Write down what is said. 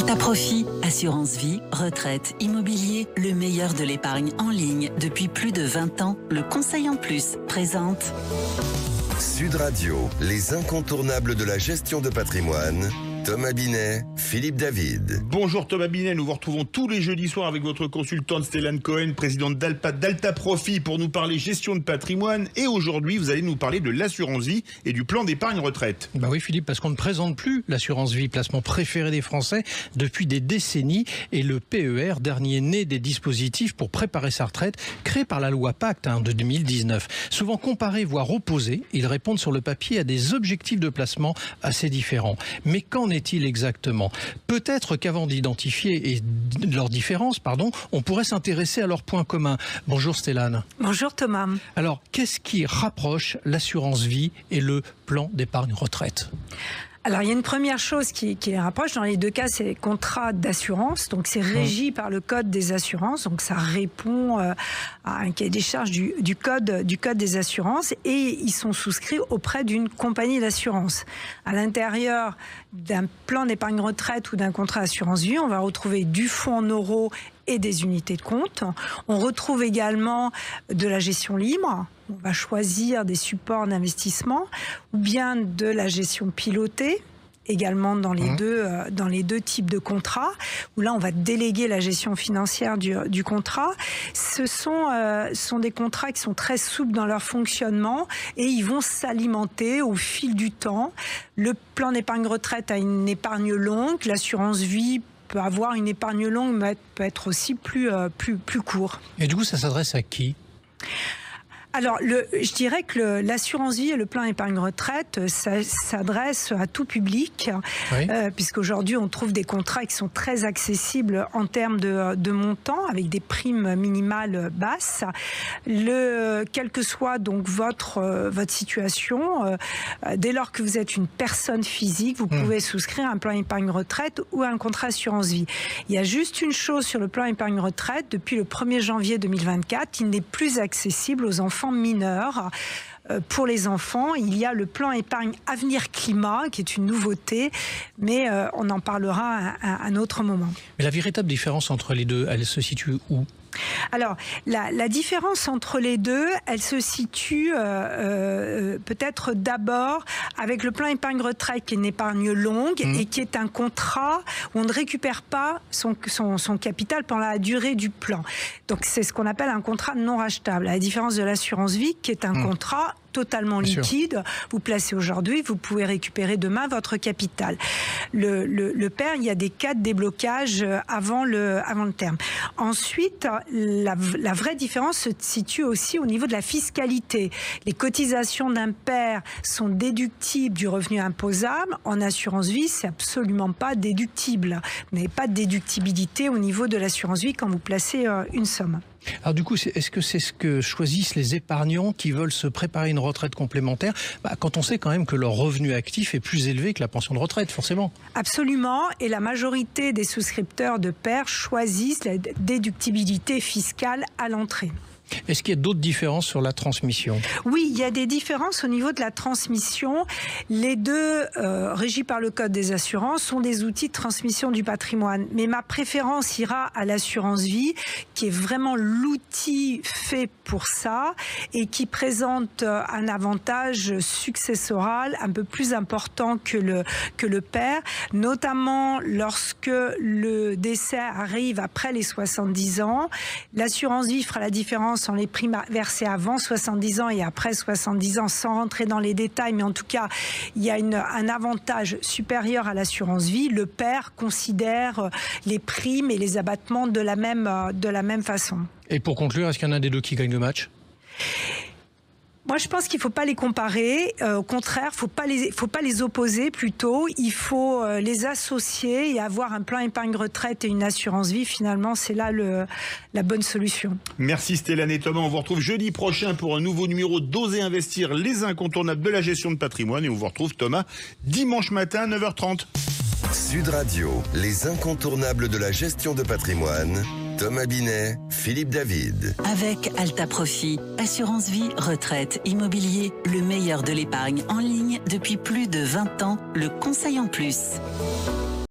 Alta Profit, assurance vie, retraite, immobilier, le meilleur de l'épargne en ligne depuis plus de 20 ans. Le Conseil en Plus présente Sud Radio, les incontournables de la gestion de patrimoine. Thomas Binet, Philippe David. Bonjour Thomas Binet, nous vous retrouvons tous les jeudis soirs avec votre consultante Stéphane Cohen, présidente d'Alta Profit, pour nous parler gestion de patrimoine. Et aujourd'hui, vous allez nous parler de l'assurance vie et du plan d'épargne retraite. Bah oui Philippe, parce qu'on ne présente plus l'assurance vie, placement préféré des Français depuis des décennies, et le PER, dernier né des dispositifs pour préparer sa retraite, créé par la loi Pacte de 2019. Souvent comparés, voire opposés, ils répondent sur le papier à des objectifs de placement assez différents. Mais qu'en est-il exactement ? Peut-être qu'avant d'identifier leurs différences, on pourrait s'intéresser à leurs points communs. Bonjour Stéphane. Bonjour Thomas. Alors, qu'est-ce qui rapproche l'assurance vie et le plan d'épargne retraite ? Alors, il y a une première chose qui les rapproche. Dans les deux cas, c'est les contrats d'assurance. Donc, c'est régi par le Code des assurances. Donc, ça répond à un cahier des charges du Code des assurances. Et ils sont souscrits auprès d'une compagnie d'assurance. À l'intérieur d'un plan d'épargne retraite ou d'un contrat assurance vie, on va retrouver du fonds en euros et des unités de compte. On retrouve également de la gestion libre. On va choisir des supports d'investissement ou bien de la gestion pilotée, également dans les deux types de contrats, où là on va déléguer la gestion financière du contrat. Ce sont des contrats qui sont très souples dans leur fonctionnement et ils vont s'alimenter au fil du temps. Le plan d'épargne retraite a une épargne longue, l'assurance vie peut avoir une épargne longue, mais peut être aussi plus court. Et du coup, ça s'adresse à qui ? Alors, je dirais que l'assurance vie et le plan épargne retraite, ça s'adresse à tout public, oui. Puisqu'aujourd'hui, on trouve des contrats qui sont très accessibles en termes de montant, avec des primes minimales basses. Quelle que soit donc votre situation, dès lors que vous êtes une personne physique, vous pouvez souscrire un plan épargne retraite ou un contrat assurance vie. Il y a juste une chose sur le plan épargne retraite, depuis le 1er janvier 2024, il n'est plus accessible aux enfants mineurs. Pour les enfants, il y a le plan épargne avenir climat, qui est une nouveauté, mais on en parlera à un autre moment. Mais la véritable différence entre les deux, elle se situe où ? Alors, la différence entre les deux, elle se situe peut-être d'abord avec le plan épargne retraite, qui est une épargne longue et qui est un contrat où on ne récupère pas son capital pendant la durée du plan. Donc, c'est ce qu'on appelle un contrat non rachetable, à la différence de l'assurance vie, qui est un contrat totalement liquide. Vous placez aujourd'hui, vous pouvez récupérer demain votre capital. Le PER, il y a des cas de déblocage avant le terme. Ensuite, la vraie différence se situe aussi au niveau de la fiscalité. Les cotisations d'un PER sont déductibles du revenu imposable. En assurance vie, c'est absolument pas déductible. Vous n'avez pas de déductibilité au niveau de l'assurance vie quand vous placez une somme. Alors du coup, est-ce que c'est ce que choisissent les épargnants qui veulent se préparer une retraite complémentaire, quand on sait quand même que leur revenu actif est plus élevé que la pension de retraite, forcément ? Absolument, et la majorité des souscripteurs de PER choisissent la déductibilité fiscale à l'entrée. Est-ce qu'il y a d'autres différences sur la transmission ? Oui, il y a des différences au niveau de la transmission. Les deux, régis par le Code des assurances, sont des outils de transmission du patrimoine. Mais ma préférence ira à l'assurance vie, qui est vraiment l'outil fait pour ça et qui présente un avantage successoral un peu plus important que le PER, notamment lorsque le décès arrive après les 70 ans. L'assurance vie fera la différence en les primes versées avant 70 ans et après 70 ans, sans rentrer dans les détails, mais en tout cas, il y a un avantage supérieur à l'assurance vie. Le PER considère les primes et les abattements de la même façon. Et pour conclure, est-ce qu'il y en a des deux qui gagnent le match ? Moi, je pense qu'il ne faut pas les comparer. Au contraire, faut pas les opposer plutôt. Il faut les associer et avoir un plan épargne retraite et une assurance vie. Finalement, c'est là la bonne solution. Merci Stéphane et Thomas. On vous retrouve jeudi prochain pour un nouveau numéro d'Oser Investir, les incontournables de la gestion de patrimoine. Et on vous retrouve, Thomas, dimanche matin, 9h30. Sud Radio, les incontournables de la gestion de patrimoine. Thomas Binet, Philippe David. Avec Alta Profit, assurance vie, retraite, immobilier, le meilleur de l'épargne en ligne depuis plus de 20 ans, le Conseil en Plus.